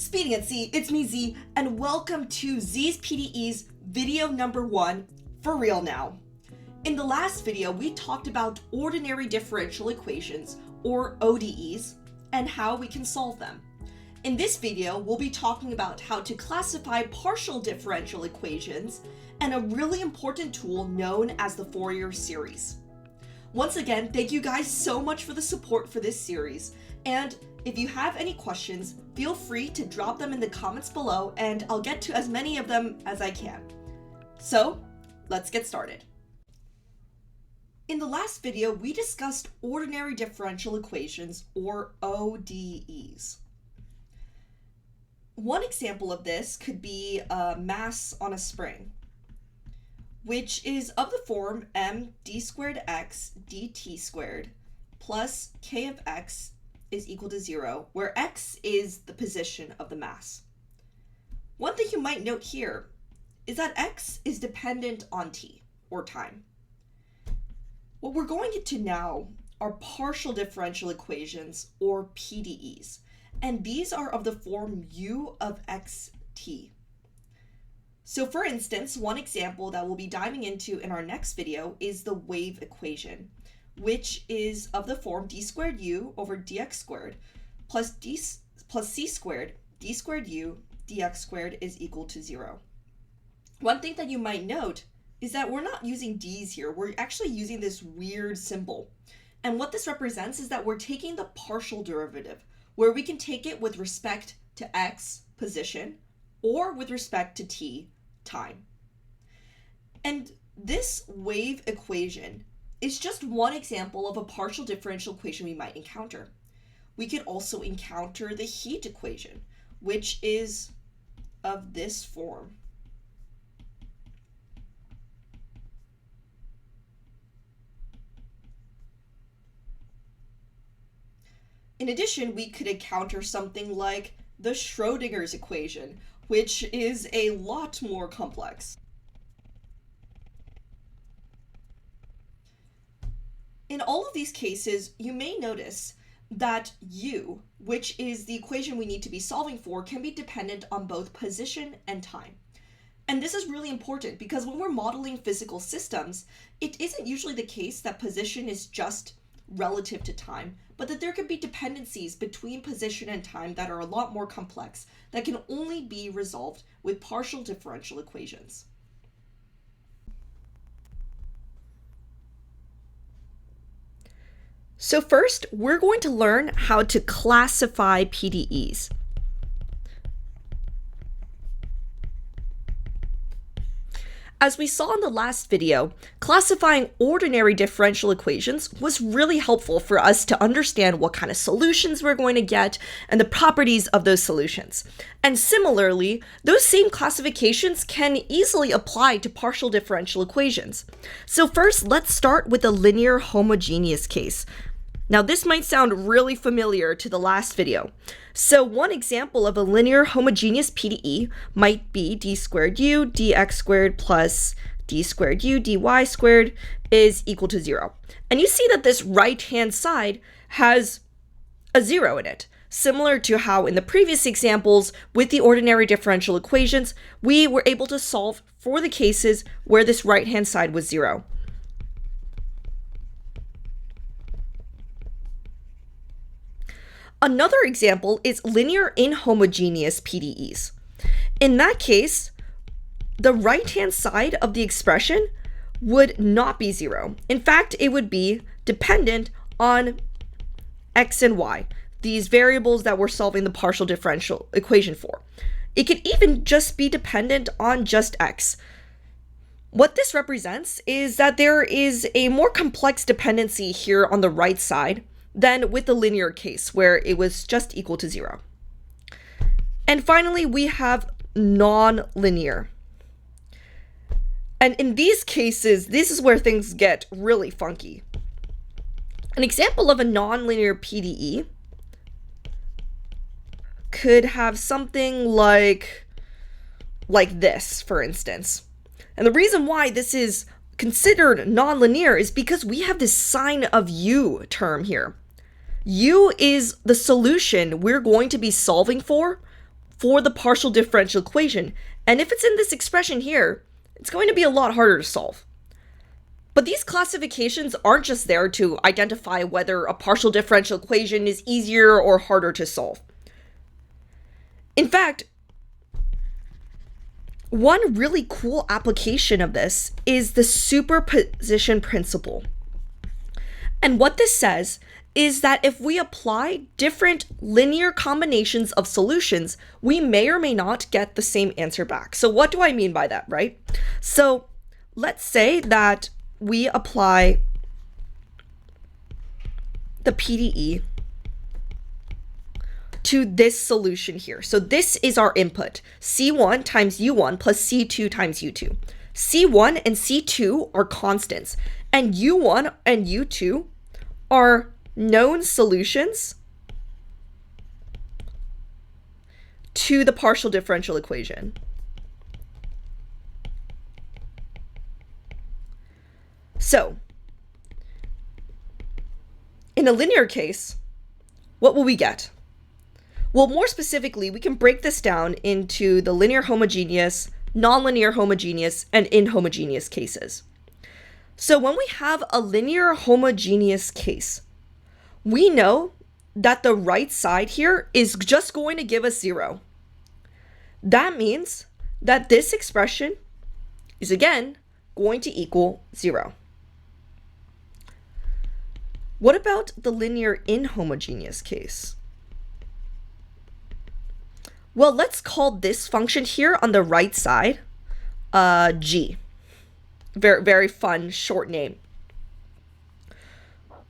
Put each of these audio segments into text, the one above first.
Speeding at Z, it's me Z, and welcome to Z's PDEs video number 1, for real now. In the last video, we talked about ordinary differential equations, or ODEs, and how we can solve them. In this video, we'll be talking about how to classify partial differential equations and a really important tool known as the Fourier Series. Once again, thank you guys so much for the support for this series, and if you have any questions, feel free to drop them in the comments below and I'll get to as many of them as I can. So, let's get started. In the last video, we discussed ordinary differential equations, or ODEs. One example of this could be a mass on a spring, which is of the form md squared x dt squared plus k of x is equal to 0, where x is the position of the mass. One thing you might note here is that x is dependent on t, or time. What we're going into now are partial differential equations, or PDEs, and these are of the form u of xt. So for instance, one example that we'll be diving into in our next video is the wave equation, which is of the form d squared u over dx squared plus c squared d squared u dx squared is equal to 0. One thing that you might note is that we're not using d's here, we're actually using this weird symbol. And what this represents is that we're taking the partial derivative, where we can take it with respect to x, position, or with respect to t, time. And this wave equation is just one example of a partial differential equation we might encounter. We could also encounter the heat equation, which is of this form. In addition, we could encounter something like the Schrodinger's equation, which is a lot more complex. In all of these cases, you may notice that u, which is the equation we need to be solving for, can be dependent on both position and time. And this is really important because when we're modeling physical systems, it isn't usually the case that position is just relative to time, but that there could be dependencies between position and time that are a lot more complex that can only be resolved with partial differential equations. So first, we're going to learn how to classify PDEs. As we saw in the last video, classifying ordinary differential equations was really helpful for us to understand what kind of solutions we're going to get and the properties of those solutions. And similarly, those same classifications can easily apply to partial differential equations. So first, let's start with the linear homogeneous case. Now this might sound really familiar to the last video. So one example of a linear homogeneous PDE might be d squared u dx squared plus d squared u dy squared is equal to 0. And you see that this right-hand side has a 0 in it, similar to how in the previous examples with the ordinary differential equations, we were able to solve for the cases where this right-hand side was 0. Another example is linear inhomogeneous PDEs. In that case, the right-hand side of the expression would not be 0. In fact, it would be dependent on x and y, these variables that we're solving the partial differential equation for. It could even just be dependent on just x. What this represents is that there is a more complex dependency here on the right side than with the linear case where it was just equal to 0. And finally, we have non-linear. And in these cases, this is where things get really funky. An example of a non-linear PDE could have something like this, for instance. And the reason why this is considered nonlinear is because we have this sine of u term here. U is the solution we're going to be solving for for the partial differential equation. And if it's in this expression here, it's going to be a lot harder to solve. But these classifications aren't just there to identify whether a partial differential equation is easier or harder to solve. In fact, one really cool application of this is the superposition principle. And what this says is that if we apply different linear combinations of solutions, we may or may not get the same answer back. So what do I mean by that, right? So let's say that we apply the PDE to this solution here. So this is our input, C1 times U1 plus C2 times U2. C1 and C2 are constants, and U1 and U2 are known solutions to the partial differential equation. So, in a linear case, what will we get? Well, more specifically, we can break this down into the linear homogeneous, nonlinear homogeneous, and inhomogeneous cases. So when we have a linear homogeneous case, we know that the right side here is just going to give us 0. That means that this expression is again going to equal 0. What about the linear inhomogeneous case? Well, let's call this function here on the right side g. Very, very fun short name.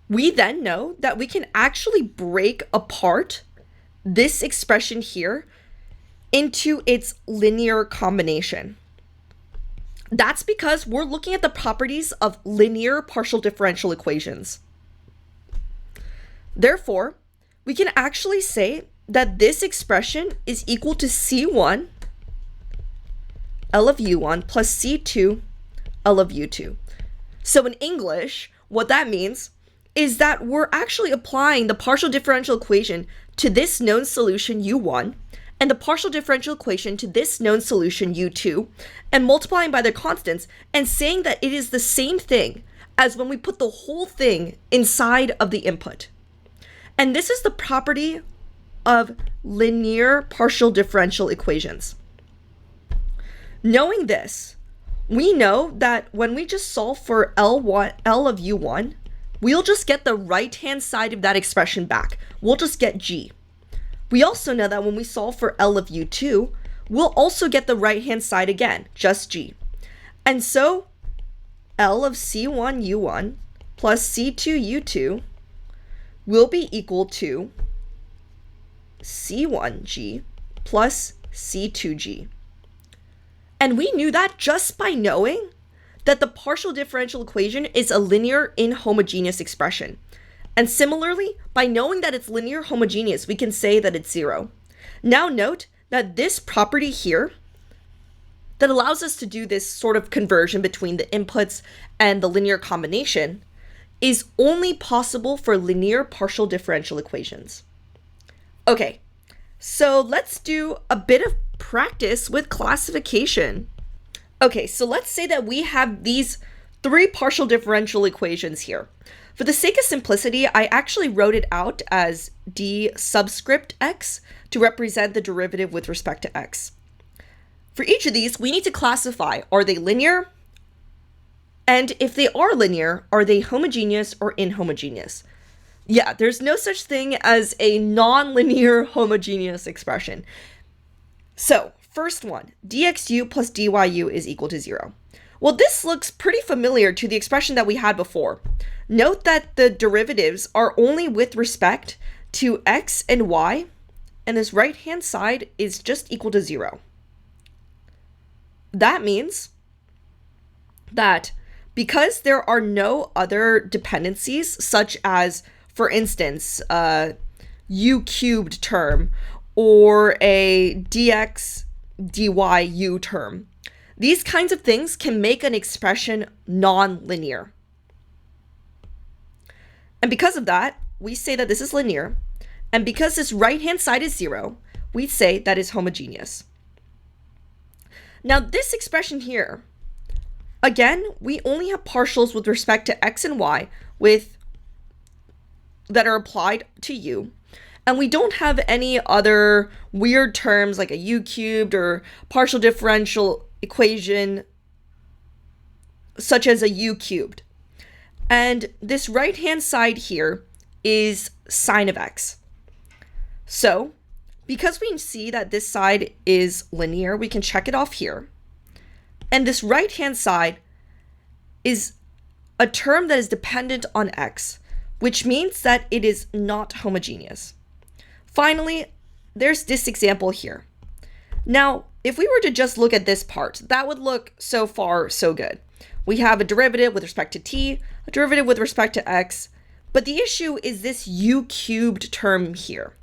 We then know that we can actually break apart this expression here into its linear combination. That's because we're looking at the properties of linear partial differential equations. Therefore, we can actually say that this expression is equal to C1 L of U1 plus C2 L of U2. So in English, what that means is that we're actually applying the partial differential equation to this known solution U1 and the partial differential equation to this known solution U2 and multiplying by their constants and saying that it is the same thing as when we put the whole thing inside of the input. And this is the property of linear partial differential equations. Knowing this, we know that when we just solve for L of U1, we'll just get the right-hand side of that expression back. We'll just get G. We also know that when we solve for L of U2, we'll also get the right-hand side again, just G. And so L of C1 U1 plus C2 U2 will be equal to C1G plus C2G. And we knew that just by knowing that the partial differential equation is a linear inhomogeneous expression. And similarly, by knowing that it's linear homogeneous, we can say that it's 0. Now note that this property here that allows us to do this sort of conversion between the inputs and the linear combination is only possible for linear partial differential equations. Okay, so let's do a bit of practice with classification. Okay, so let's say that we have these 3 partial differential equations here. For the sake of simplicity, I actually wrote it out as d subscript x to represent the derivative with respect to x. For each of these, we need to classify, are they linear? And if they are linear, are they homogeneous or inhomogeneous? Yeah, there's no such thing as a nonlinear homogeneous expression. So, first one, dxu plus dyu is equal to 0. Well, this looks pretty familiar to the expression that we had before. Note that the derivatives are only with respect to x and y, and this right-hand side is just equal to 0. That means that because there are no other dependencies, such as, for instance, u cubed term or a dx dy u term, these kinds of things can make an expression non-linear. And because of that, we say that this is linear. And because this right-hand side is 0, we'd say that is homogeneous. Now this expression here, again, we only have partials with respect to x and y that are applied to u, and we don't have any other weird terms like a u cubed or partial differential equation such as a u cubed. And this right-hand side here is sine of x. So because we see that this side is linear, we can check it off here. And this right-hand side is a term that is dependent on x, which means that it is not homogeneous. Finally, there's this example here. Now, if we were to just look at this part, that would look so far so good. We have a derivative with respect to t, a derivative with respect to x, but the issue is this u cubed term here.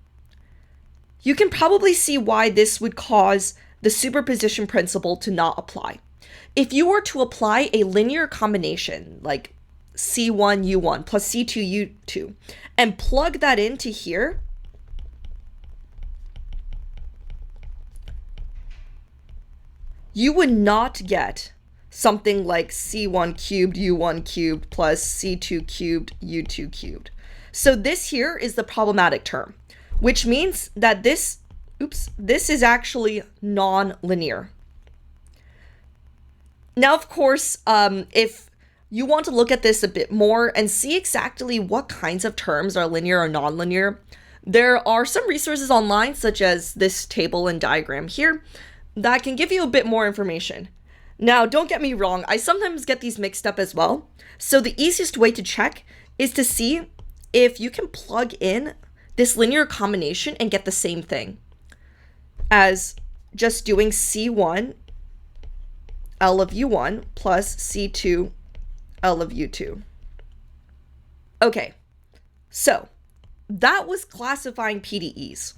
You can probably see why this would cause the superposition principle to not apply. If you were to apply a linear combination like c1 u1 plus c2 u2 and plug that into here, you would not get something like c1 cubed u1 cubed plus c2 cubed u2 cubed. So this here is the problematic term, which means that this is actually non-linear. Now, of course, if you want to look at this a bit more and see exactly what kinds of terms are linear or non-linear, there are some resources online, such as this table and diagram here, that can give you a bit more information. Now, don't get me wrong, I sometimes get these mixed up as well. So the easiest way to check is to see if you can plug in this linear combination and get the same thing as just doing c1 L of u1 plus c2 L of u2. Okay, so that was classifying PDEs.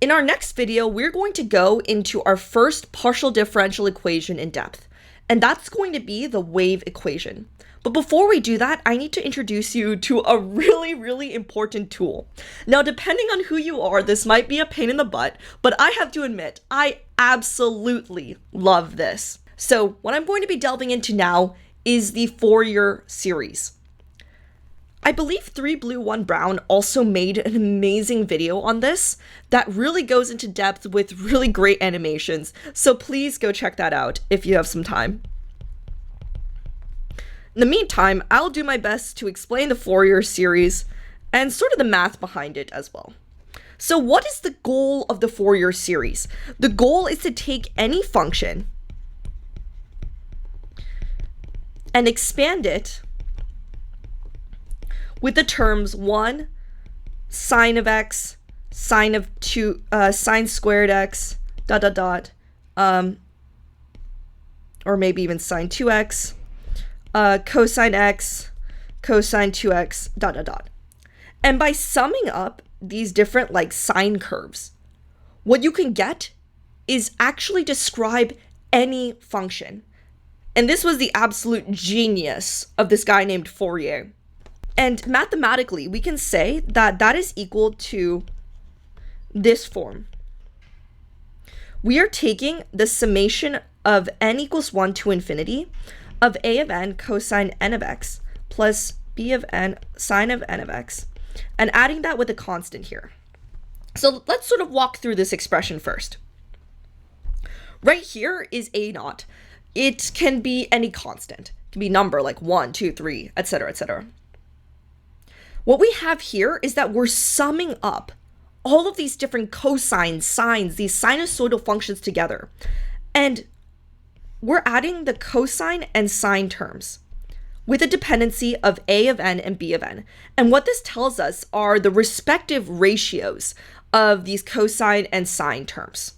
In our next video, we're going to go into our first partial differential equation in depth, and that's going to be the wave equation. But before we do that, I need to introduce you to a really, really important tool. Now, depending on who you are, this might be a pain in the butt, but I have to admit, I absolutely love this. So what I'm going to be delving into now is the Fourier series. I believe 3 Blue 1 Brown also made an amazing video on this that really goes into depth with really great animations, so please go check that out if you have some time. In the meantime, I'll do my best to explain the Fourier series and sort of the math behind it as well. So what is the goal of the Fourier series? The goal is to take any function and expand it with the terms 1, sine of x, sine of 2, sine squared x, dot, dot, dot, or maybe even sine 2x, cosine x, cosine 2x, dot, dot, dot. And by summing up these different like sine curves, what you can get is actually describe any function. And this was the absolute genius of this guy named Fourier. And mathematically, we can say that that is equal to this form. We are taking the summation of n equals 1 to infinity of a of n cosine n of x plus b of n sine of n of x, and adding that with a constant here. So let's sort of walk through this expression first. Right here is a naught. It can be any constant. It can be number like 1, 2, 3, etc., etc. What we have here is that we're summing up all of these different cosines, sines, these sinusoidal functions together. And we're adding the cosine and sine terms with a dependency of a of n and b of n. And what this tells us are the respective ratios of these cosine and sine terms.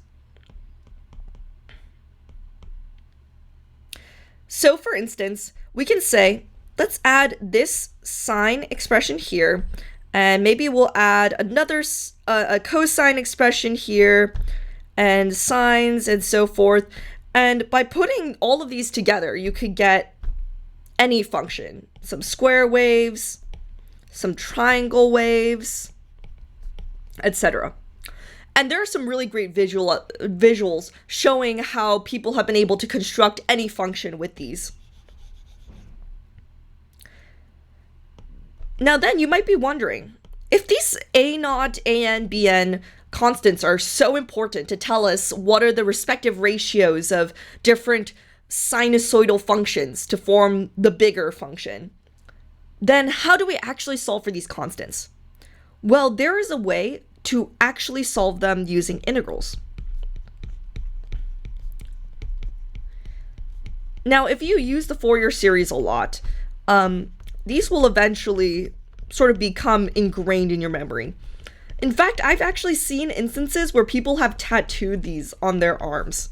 So for instance, we can say, let's add this sine expression here, and maybe we'll add another a cosine expression here, and sines and so forth. And by putting all of these together, you could get any function, some square waves, some triangle waves, etc. And there are some really great visuals showing how people have been able to construct any function with these. Now then, you might be wondering, if these a0, an, bn constants are so important to tell us what are the respective ratios of different sinusoidal functions to form the bigger function, then how do we actually solve for these constants? Well, there is a way to actually solve them using integrals. Now, if you use the Fourier series a lot, these will eventually sort of become ingrained in your memory. In fact, I've actually seen instances where people have tattooed these on their arms.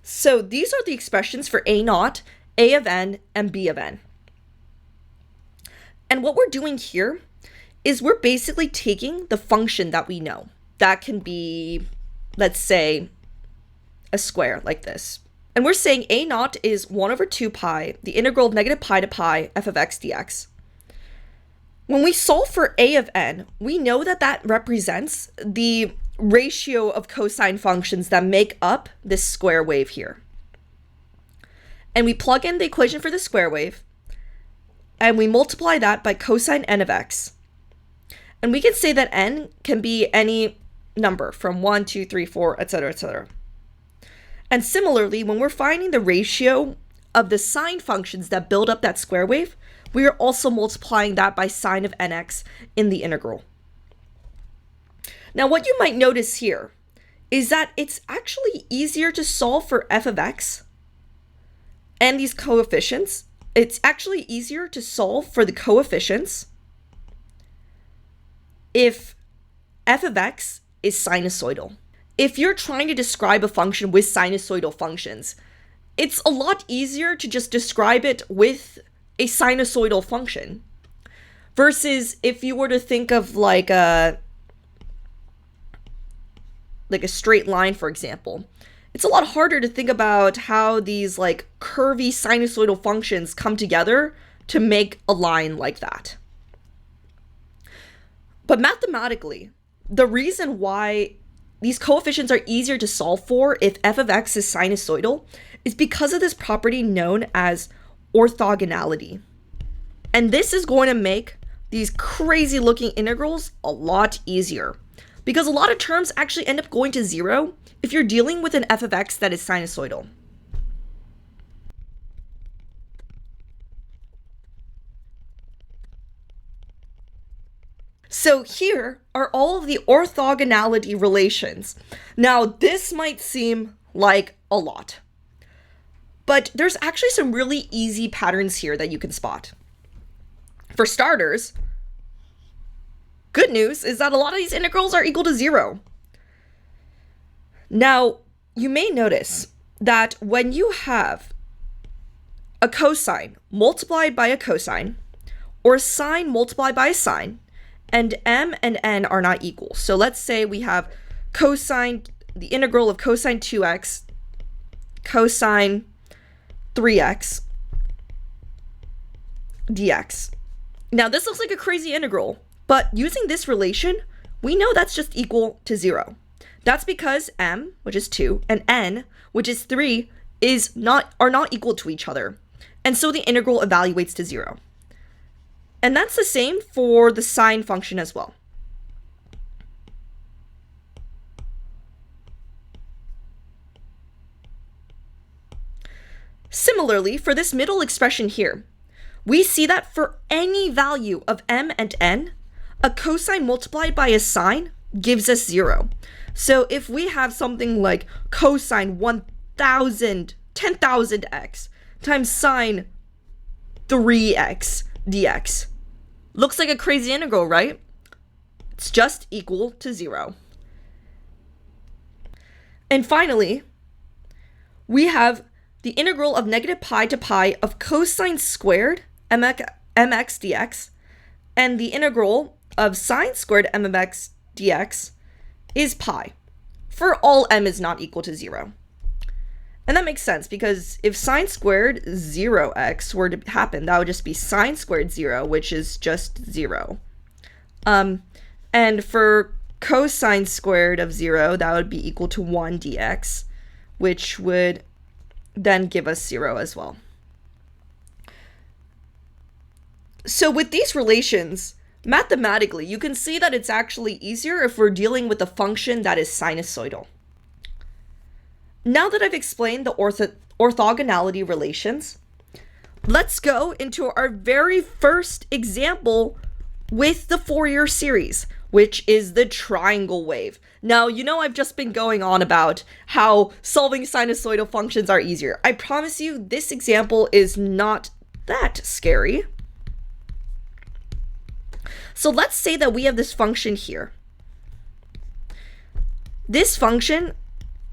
So these are the expressions for a0, a of n, and b of n. And what we're doing here is we're basically taking the function that we know. That can be, let's say, a square like this. And we're saying a0 is 1 over 2 pi, the integral of negative pi to pi, f of x dx. When we solve for a of n, we know that that represents the ratio of cosine functions that make up this square wave here. And we plug in the equation for the square wave, and we multiply that by cosine n of x. And we can say that n can be any number from 1, 2, 3, 4, etc., etc. And similarly, when we're finding the ratio of the sine functions that build up that square wave, we are also multiplying that by sine of nx in the integral. Now, what you might notice here is that it's actually easier to solve for f of x and these coefficients. It's actually easier to solve for the coefficients if f of x is sinusoidal. If you're trying to describe a function with sinusoidal functions, it's a lot easier to just describe it with a sinusoidal function versus if you were to think of like a straight line, for example. It's a lot harder to think about how these like curvy sinusoidal functions come together to make a line like that. But mathematically, the reason why these coefficients are easier to solve for if f of x is sinusoidal is because of this property known as orthogonality. And this is going to make these crazy looking integrals a lot easier because a lot of terms actually end up going to zero if you're dealing with an f of x that is sinusoidal. So here are all of the orthogonality relations. Now, this might seem like a lot, but there's actually some really easy patterns here that you can spot. For starters, good news is that a lot of these integrals are equal to 0. Now, you may notice that when you have a cosine multiplied by a cosine, or a sine multiplied by a sine, and m and n are not equal. So let's say we have cosine, the integral of cosine 2x, cosine 3x dx. Now this looks like a crazy integral, but using this relation, we know that's just equal to 0. That's because m, which is 2, and n, which is 3, are not equal to each other. And so the integral evaluates to 0. And that's the same for the sine function as well. Similarly, for this middle expression here, we see that for any value of m and n, a cosine multiplied by a sine gives us 0. So if we have something like cosine 10,000x times sine 3x dx. Looks like a crazy integral, right? It's just equal to 0. And finally, we have the integral of negative pi to pi of cosine squared mx dx, and the integral of sine squared m of x dx is pi, for all m is not equal to 0. And that makes sense because if sine squared 0x were to happen, that would just be sine squared 0, which is just 0. And for cosine squared of 0, that would be equal to 1 dx, which would then give us 0 as well. So with these relations, mathematically, you can see that it's actually easier if we're dealing with a function that is sinusoidal. Now that I've explained the orthogonality relations, let's go into our very first example with the Fourier series, which is the triangle wave. Now, you know I've just been going on about how solving sinusoidal functions are easier. I promise you this example is not that scary. So let's say that we have this function here. This function,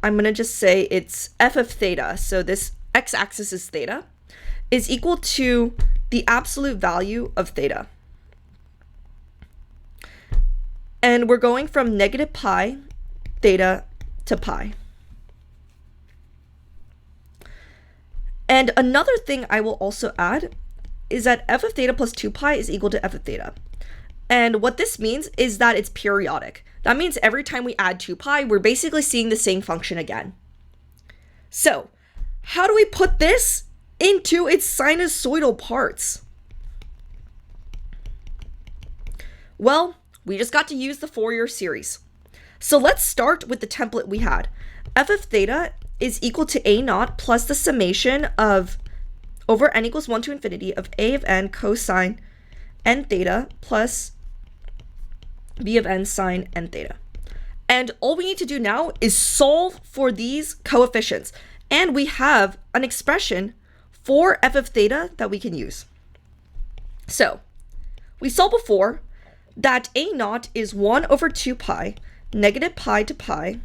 I'm going to just say it's f of theta, so this x-axis is theta, is equal to the absolute value of theta. And we're going from negative pi theta to pi. And another thing I will also add is that f of theta plus 2 pi is equal to f of theta. And what this means is that it's periodic. That means every time we add 2 pi, we're basically seeing the same function again. So, how do we put this into its sinusoidal parts? Well, we just got to use the Fourier series. So let's start with the template we had. F of theta is equal to a naught plus the summation of over n equals 1 to infinity of a of n cosine n theta plus b of n sine n theta. And all we need to do now is solve for these coefficients. And we have an expression for f of theta that we can use. So we saw before that a naught is 1 over 2 pi, negative pi to pi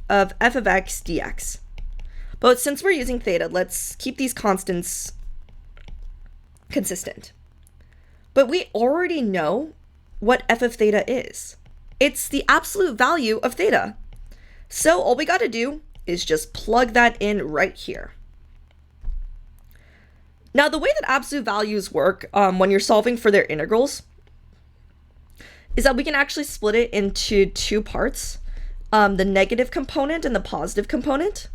of f of x dx. But since we're using theta, let's keep these constants consistent. But we already know what f of theta is. It's the absolute value of theta. So all we got to do is just plug that in right here. Now, the way that absolute values work when you're solving for their integrals is that we can actually split it into two parts, the negative component and the positive component.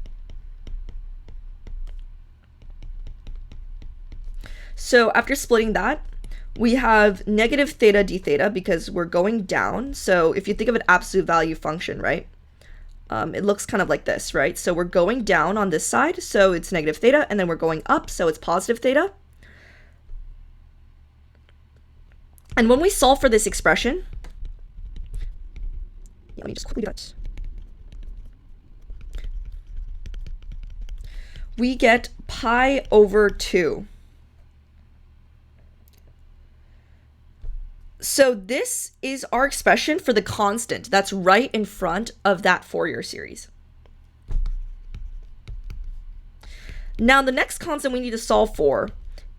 So after splitting that, we have negative theta d theta because we're going down. So if you think of an absolute value function, right? It looks kind of like this, right? So we're going down on this side, so it's negative theta, and then we're going up, so it's positive theta. And when we solve for this expression, let me just quickly do that. We get pi over 2. So this is our expression for the constant that's right in front of that Fourier series. Now the next constant we need to solve for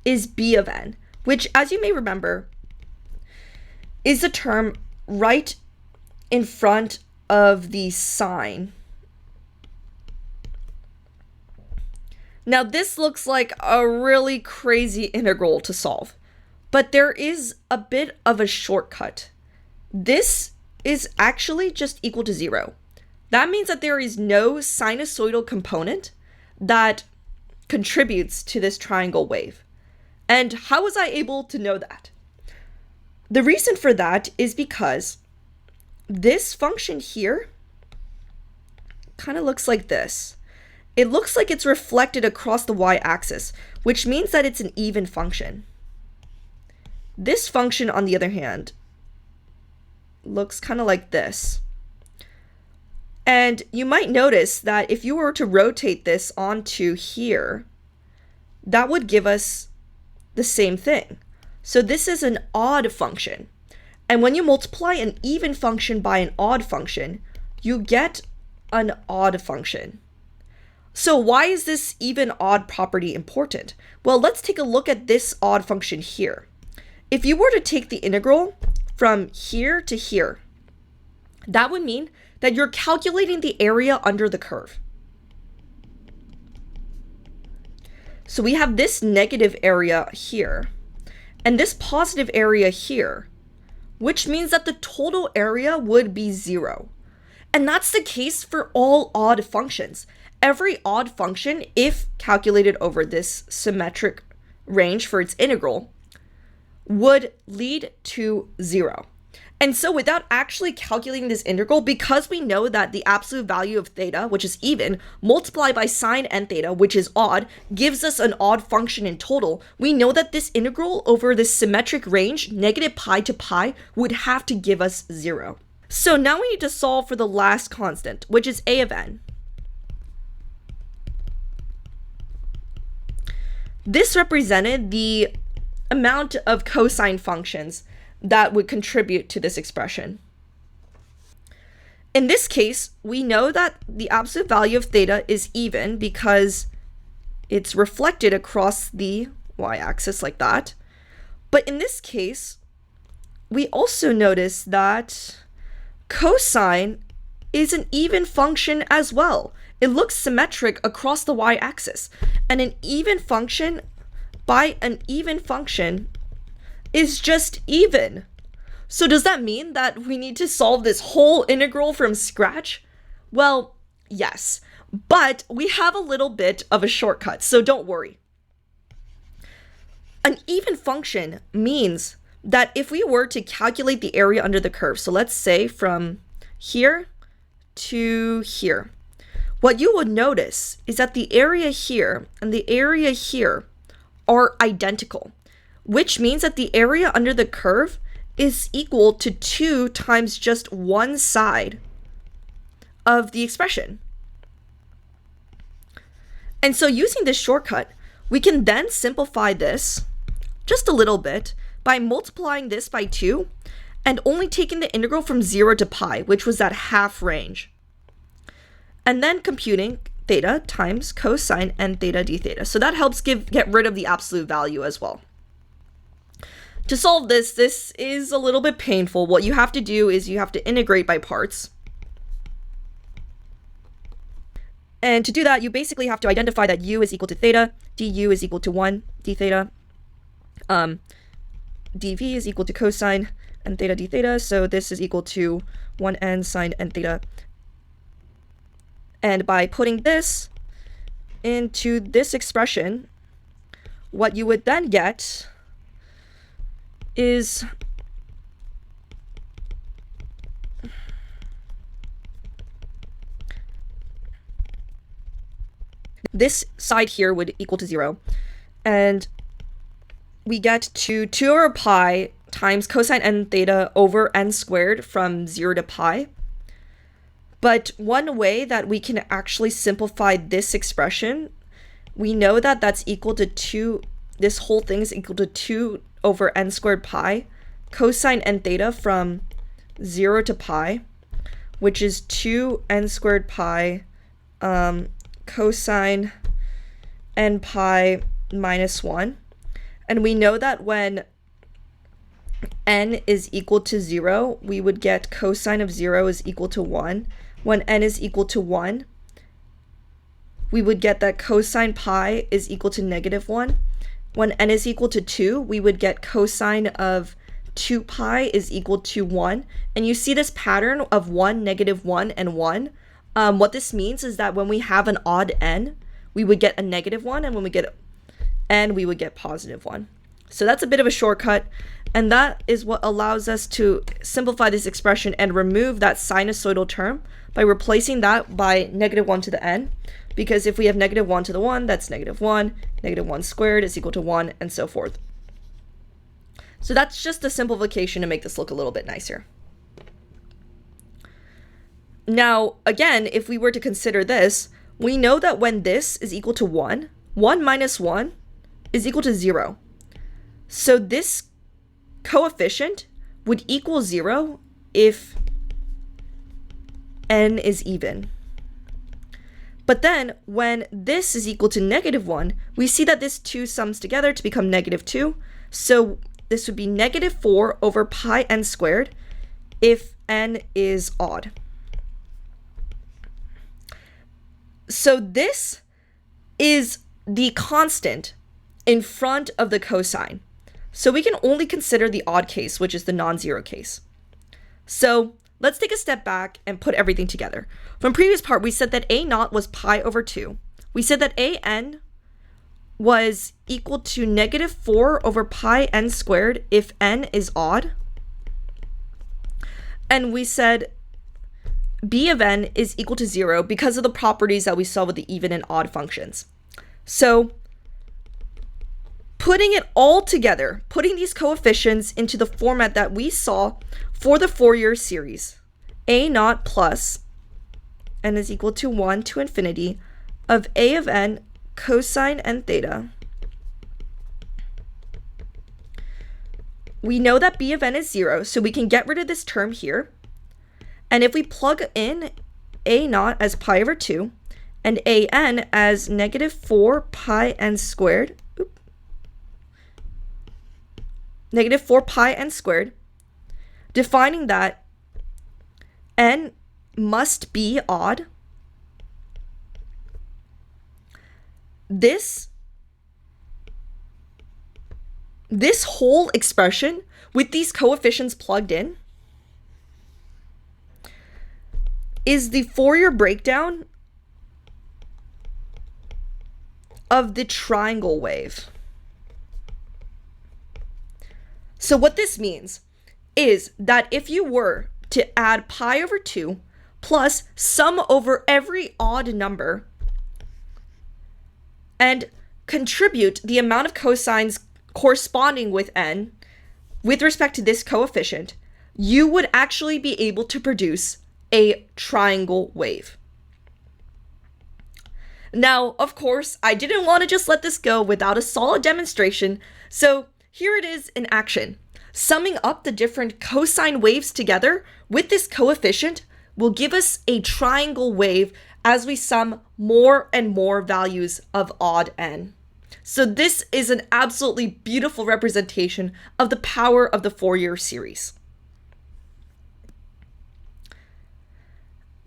is b of n, which, as you may remember, is the term right in front of the sine. Now this looks like a really crazy integral to solve, but there is a bit of a shortcut. This is actually just equal to 0. That means that there is no sinusoidal component that contributes to this triangle wave. And how was I able to know that? The reason for that is because this function here kind of looks like this. It looks like it's reflected across the y-axis, which means that it's an even function. This function, on the other hand, looks kind of like this. And you might notice that if you were to rotate this onto here, that would give us the same thing. So this is an odd function. And when you multiply an even function by an odd function, you get an odd function. So why is this even odd property important? Well, let's take a look at this odd function here. If you were to take the integral from here to here, that would mean that you're calculating the area under the curve. So we have this negative area here, and this positive area here. which means that the total area would be 0. And that's the case for all odd functions. Every odd function, if calculated over this symmetric range for its integral, would lead to 0. And so without actually calculating this integral, because we know that the absolute value of theta, which is even, multiplied by sine n theta, which is odd, gives us an odd function in total, we know that this integral over this symmetric range, negative pi to pi, would have to give us 0. So now we need to solve for the last constant, which is a of n. This represented the amount of cosine functions that would contribute to this expression. In this case, we know that the absolute value of theta is even because it's reflected across the y-axis like that. But in this case, we also notice that cosine is an even function as well. It looks symmetric across the y-axis, and an even function by an even function is just even. So does that mean that we need to solve this whole integral from scratch? Well, yes, but we have a little bit of a shortcut, so don't worry. An even function means that if we were to calculate the area under the curve, so let's say from here to here, what you would notice is that the area here and the area here are identical, which means that the area under the curve is equal to 2 times just one side of the expression. And so using this shortcut, we can then simplify this just a little bit by multiplying this by 2 and only taking the integral from 0 to pi, which was that half range. And then computing theta times cosine n theta d theta. So that helps get rid of the absolute value as well. To solve this, this is a little bit painful. What you have to do is you have to integrate by parts. And to do that, you basically have to identify that u is equal to theta, du is equal to 1 d theta, dv is equal to cosine n theta d theta, so this is equal to 1n sine n theta. And by putting this into this expression, what you would then get is this side here would equal to 0, and we get to 2 over pi times cosine n theta over n squared from 0 to pi. But one way that we can actually simplify this expression, we know that that's equal to 2, this whole thing is equal to 2 over n squared pi cosine n theta from 0 to pi, which is 2 n squared pi cosine n pi minus 1. And we know that when n is equal to 0, we would get cosine of 0 is equal to 1. When n is equal to 1, we would get that cosine pi is equal to negative 1. When n is equal to 2, we would get cosine of 2 pi is equal to 1. And you see this pattern of 1, negative 1, and 1. What this means is that when we have an odd n, we would get a negative 1, and when we get n, we would get positive 1. So that's a bit of a shortcut, and that is what allows us to simplify this expression and remove that sinusoidal term by replacing that by negative 1 to the n. Because if we have negative 1 to the 1, that's negative 1, negative 1 squared is equal to 1, and so forth. So that's just a simplification to make this look a little bit nicer. Now, again, if we were to consider this, we know that when this is equal to 1, 1 minus 1 is equal to 0. So this coefficient would equal 0 if n is even. But then when this is equal to negative 1, we see that this 2 sums together to become negative 2. So this would be negative 4 over pi n squared if n is odd. So this is the constant in front of the cosine. So we can only consider the odd case, which is the non-zero case. So let's take a step back and put everything together. From previous part, we said that a naught was pi over 2. We said that an was equal to negative 4 over pi n squared if n is odd. And we said b of n is equal to 0 because of the properties that we saw with the even and odd functions. So putting it all together, putting these coefficients into the format that we saw for the Fourier series, a naught plus n is equal to 1 to infinity of a of n cosine n theta. We know that b of n is 0, so we can get rid of this term here. And if we plug in a naught as pi over 2 and an as negative 4 pi n squared, negative 4 pi n squared, defining that n must be odd, this whole expression with these coefficients plugged in is the Fourier breakdown of the triangle wave. So what this means is that if you were to add pi over 2 plus sum over every odd number and contribute the amount of cosines corresponding with n with respect to this coefficient, you would actually be able to produce a triangle wave. Now, of course, I didn't want to just let this go without a solid demonstration, so here it is in action. Summing up the different cosine waves together with this coefficient will give us a triangle wave as we sum more and more values of odd n. So this is an absolutely beautiful representation of the power of the Fourier series.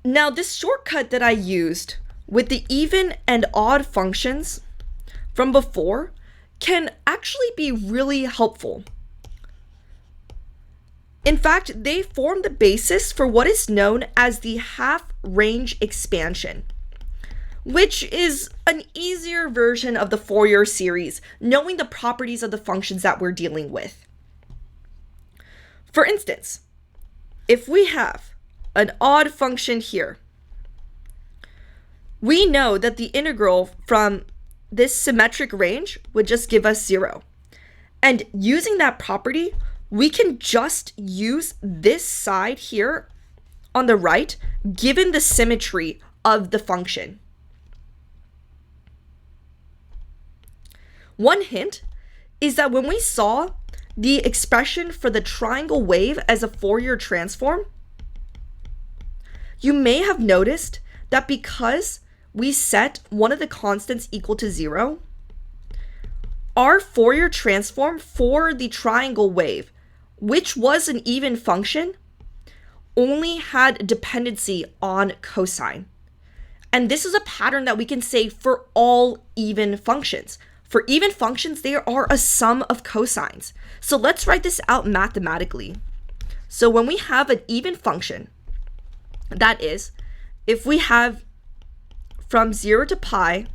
Now, this shortcut that I used with the even and odd functions from before can actually be really helpful. In fact, they form the basis for what is known as the half-range expansion, which is an easier version of the Fourier series, knowing the properties of the functions that we're dealing with. For instance, if we have an odd function here, we know that the integral from this symmetric range would just give us 0. And using that property, we can just use this side here on the right, given the symmetry of the function. One hint is that when we saw the expression for the triangle wave as a Fourier transform, you may have noticed that because we set one of the constants equal to 0, our Fourier transform for the triangle wave, which was an even function, only had dependency on cosine. And this is a pattern that we can say for all even functions. For even functions, they are a sum of cosines. So let's write this out mathematically. So when we have an even function, that is, if we have from 0 to pi,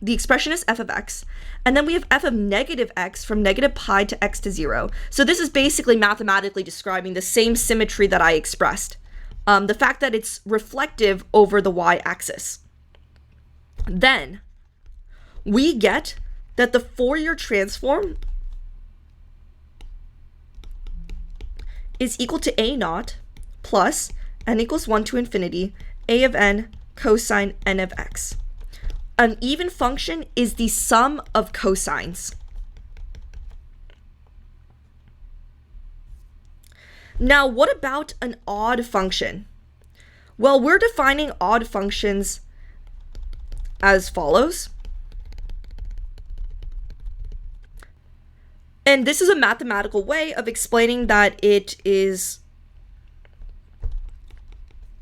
the expression is f of x, and then we have f of negative x from negative pi to x to 0. So this is basically mathematically describing the same symmetry that I expressed. The fact that it's reflective over the y-axis. Then we get that the Fourier transform is equal to a naught plus n equals 1 to infinity a of n cosine n of x. An even function is the sum of cosines. Now, what about an odd function? Well, we're defining odd functions as follows. And this is a mathematical way of explaining that it is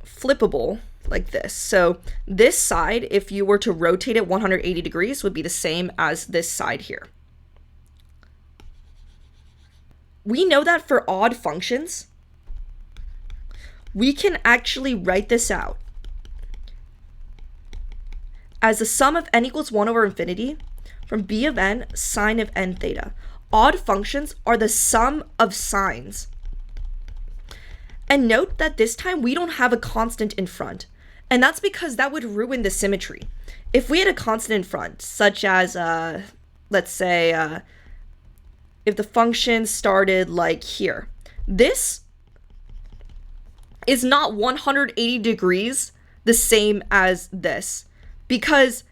flippable. like this. So this side, if you were to rotate it 180 degrees, would be the same as this side here. We know that for odd functions, we can actually write this out as the sum of n equals 1 over infinity from b of n sine of n theta. Odd functions are the sum of sines. And note that this time we don't have a constant in front. And that's because that would ruin the symmetry. If we had a constant in front, such as, let's say, if the function started like here, this is not 180 degrees the same as this, because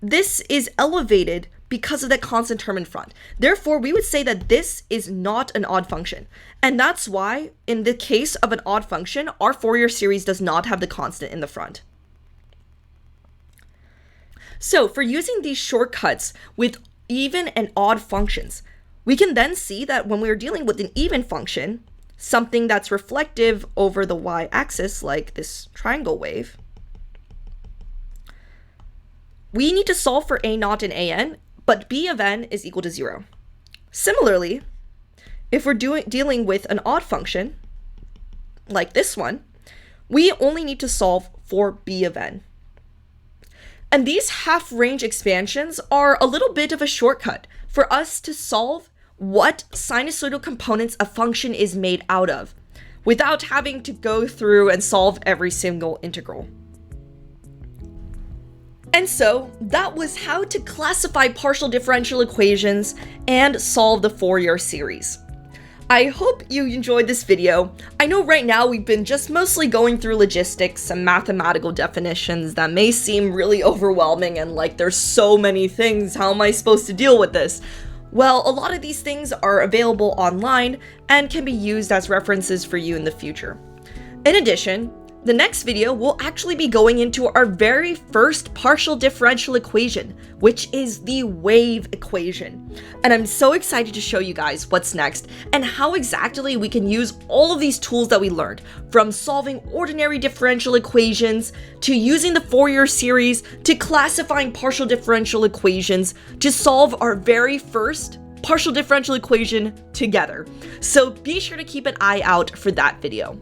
this is elevated because of that constant term in front. Therefore, we would say that this is not an odd function. And that's why, in the case of an odd function, our Fourier series does not have the constant in the front. So, for using these shortcuts with even and odd functions, we can then see that when we're dealing with an even function, something that's reflective over the y-axis, like this triangle wave, we need to solve for a naught and an, but b of n is equal to 0. Similarly, if we're dealing with an odd function, like this one, we only need to solve for b of n. And these half-range expansions are a little bit of a shortcut for us to solve what sinusoidal components a function is made out of, without having to go through and solve every single integral. And so, that was how to classify partial differential equations and solve the Fourier series. I hope you enjoyed this video. I know right now we've been just mostly going through logistics and mathematical definitions that may seem really overwhelming and like there's so many things, how am I supposed to deal with this? Well, a lot of these things are available online and can be used as references for you in the future. In addition, the next video will actually be going into our very first partial differential equation, which is the wave equation. And I'm so excited to show you guys what's next and how exactly we can use all of these tools that we learned, from solving ordinary differential equations, to using the Fourier series, to classifying partial differential equations, to solve our very first partial differential equation together. So be sure to keep an eye out for that video.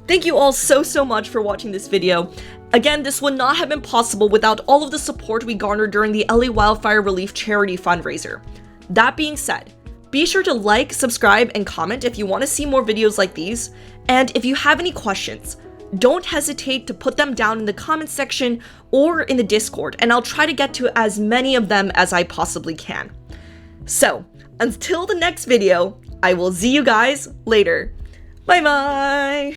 Thank you all so much for watching this video. Again, this would not have been possible without all of the support we garnered during the LA Wildfire Relief Charity Fundraiser. That being said, be sure to like, subscribe, and comment if you want to see more videos like these. And if you have any questions, don't hesitate to put them down in the comments section or in the Discord, and I'll try to get to as many of them as I possibly can. So, until the next video, I will see you guys later. Bye bye!